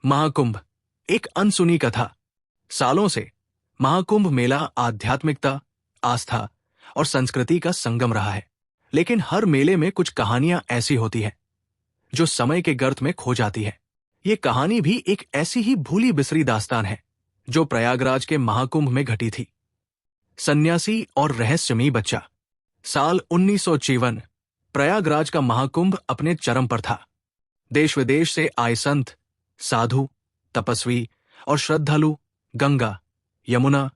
महाकुंभ एक अनसुनी कथा। सालों से महाकुंभ मेला आध्यात्मिकता, आस्था और संस्कृति का संगम रहा है। लेकिन हर मेले में कुछ कहानियां ऐसी होती हैं जो समय के गर्त में खो जाती है। ये कहानी भी एक ऐसी ही भूली बिसरी दास्तान है जो प्रयागराज के महाकुंभ में घटी थी। सन्यासी और रहस्यमयी बच्चा। साल 1954 प्रयागराज का महाकुंभ अपने चरम पर था। देश विदेश से आए संत, साधु, तपस्वी और श्रद्धालु गंगा, यमुना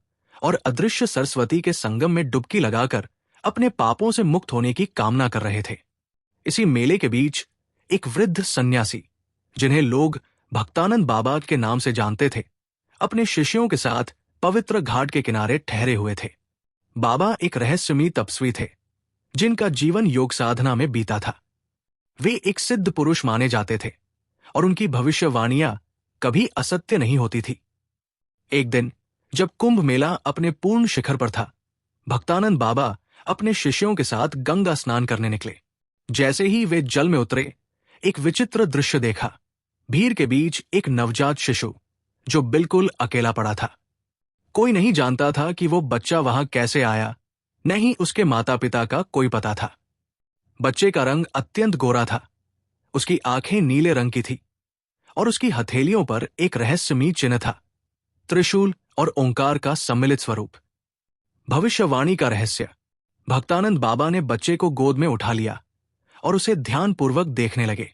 और अदृश्य सरस्वती के संगम में डुबकी लगाकर अपने पापों से मुक्त होने की कामना कर रहे थे। इसी मेले के बीच एक वृद्ध सन्यासी, जिन्हें लोग भक्तानंद बाबा के नाम से जानते थे, अपने शिष्यों के साथ पवित्र घाट के किनारे ठहरे हुए थे। बाबा एक रहस्यमयी तपस्वी थे जिनका जीवन योग साधना में बीता था। वे एक सिद्ध पुरुष माने जाते थे और उनकी भविष्यवाणियां कभी असत्य नहीं होती थी। एक दिन जब कुंभ मेला अपने पूर्ण शिखर पर था, भक्तानंद बाबा अपने शिष्यों के साथ गंगा स्नान करने निकले। जैसे ही वे जल में उतरे, एक विचित्र दृश्य देखा। भीड़ के बीच एक नवजात शिशु जो बिल्कुल अकेला पड़ा था। कोई नहीं जानता था कि वो बच्चा वहां कैसे आया, न ही उसके माता पिता का कोई पता था। बच्चे का रंग अत्यंत गोरा था, उसकी आंखें नीले रंग की थी और उसकी हथेलियों पर एक रहस्यमयी चिन्ह था, त्रिशूल और ओंकार का सम्मिलित स्वरूप। भविष्यवाणी का रहस्य। भक्तानंद बाबा ने बच्चे को गोद में उठा लिया और उसे ध्यानपूर्वक देखने लगे।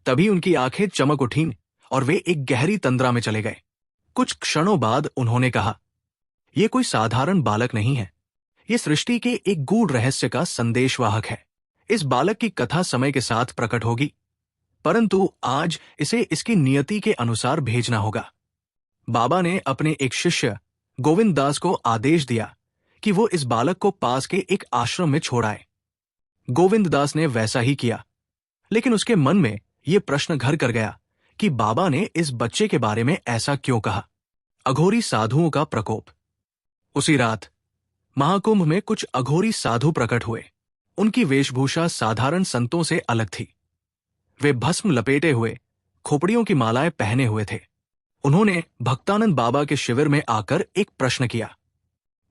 तभी उनकी आंखें चमक उठीं और वे एक गहरी तंद्रा में चले गए। कुछ क्षणों बाद उन्होंने कहा, यह कोई साधारण बालक नहीं है, यह सृष्टि के एक गूढ़ रहस्य का संदेशवाहक है। इस बालक की कथा समय के साथ प्रकट होगी, परंतु आज इसे इसकी नियति के अनुसार भेजना होगा। बाबा ने अपने एक शिष्य गोविंद दास को आदेश दिया कि वो इस बालक को पास के एक आश्रम में छोड़ आए। गोविंद दास ने वैसा ही किया, लेकिन उसके मन में ये प्रश्न घर कर गया कि बाबा ने इस बच्चे के बारे में ऐसा क्यों कहा। अघोरी साधुओं का प्रकोप। उसी रात महाकुंभ में कुछ अघोरी साधु प्रकट हुए। उनकी वेशभूषा साधारण संतों से अलग थी। वे भस्म लपेटे हुए, खोपड़ियों की मालाएं पहने हुए थे। उन्होंने भक्तानंद बाबा के शिविर में आकर एक प्रश्न किया,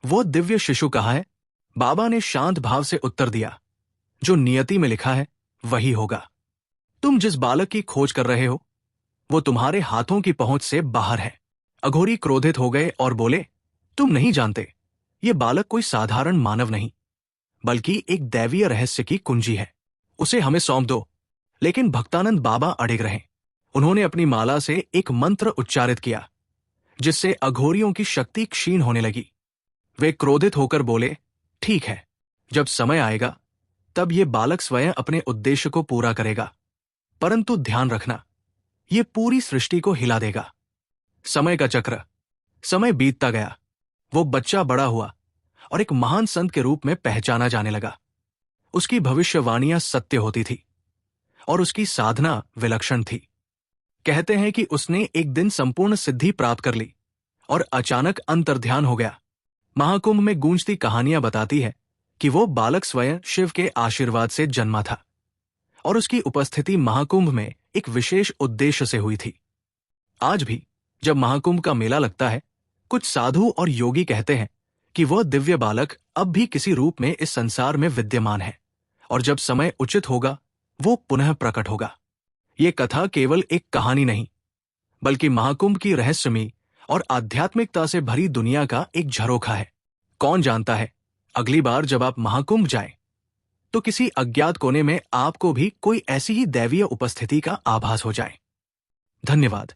वो दिव्य शिशु कहाँ है? बाबा ने शांत भाव से उत्तर दिया, जो नियति में लिखा है वही होगा। तुम जिस बालक की खोज कर रहे हो वो तुम्हारे हाथों की पहुंच से बाहर है। अघोरी क्रोधित हो गए और बोले, तुम नहीं जानते, ये बालक कोई साधारण मानव नहीं, बल्कि एक दैवीय रहस्य की कुंजी है। उसे हमें सौंप दो। लेकिन भक्तानंद बाबा अड़िग रहे। उन्होंने अपनी माला से एक मंत्र उच्चारित किया, जिससे अघोरियों की शक्ति क्षीण होने लगी। वे क्रोधित होकर बोले, ठीक है, जब समय आएगा तब ये बालक स्वयं अपने उद्देश्य को पूरा करेगा, परंतु ध्यान रखना, ये पूरी सृष्टि को हिला देगा। समय का चक्र। समय बीतता गया। वो बच्चा बड़ा हुआ और एक महान संत के रूप में पहचाना जाने लगा। उसकी भविष्यवाणियां सत्य होती थी और उसकी साधना विलक्षण थी। कहते हैं कि उसने एक दिन संपूर्ण सिद्धि प्राप्त कर ली और अचानक अंतर्ध्यान हो गया। महाकुंभ में गूंजती कहानियां बताती है कि वो बालक स्वयं शिव के आशीर्वाद से जन्मा था और उसकी उपस्थिति महाकुंभ में एक विशेष उद्देश्य से हुई थी। आज भी जब महाकुंभ का मेला लगता है, कुछ साधु और योगी कहते हैं कि वह दिव्य बालक अब भी किसी रूप में इस संसार में विद्यमान है और जब समय उचित होगा वो पुनः प्रकट होगा। ये कथा केवल एक कहानी नहीं, बल्कि महाकुंभ की रहस्यमयी और आध्यात्मिकता से भरी दुनिया का एक झरोखा है। कौन जानता है, अगली बार जब आप महाकुंभ जाएं, तो किसी अज्ञात कोने में आपको भी कोई ऐसी ही दैवीय उपस्थिति का आभास हो जाए। धन्यवाद।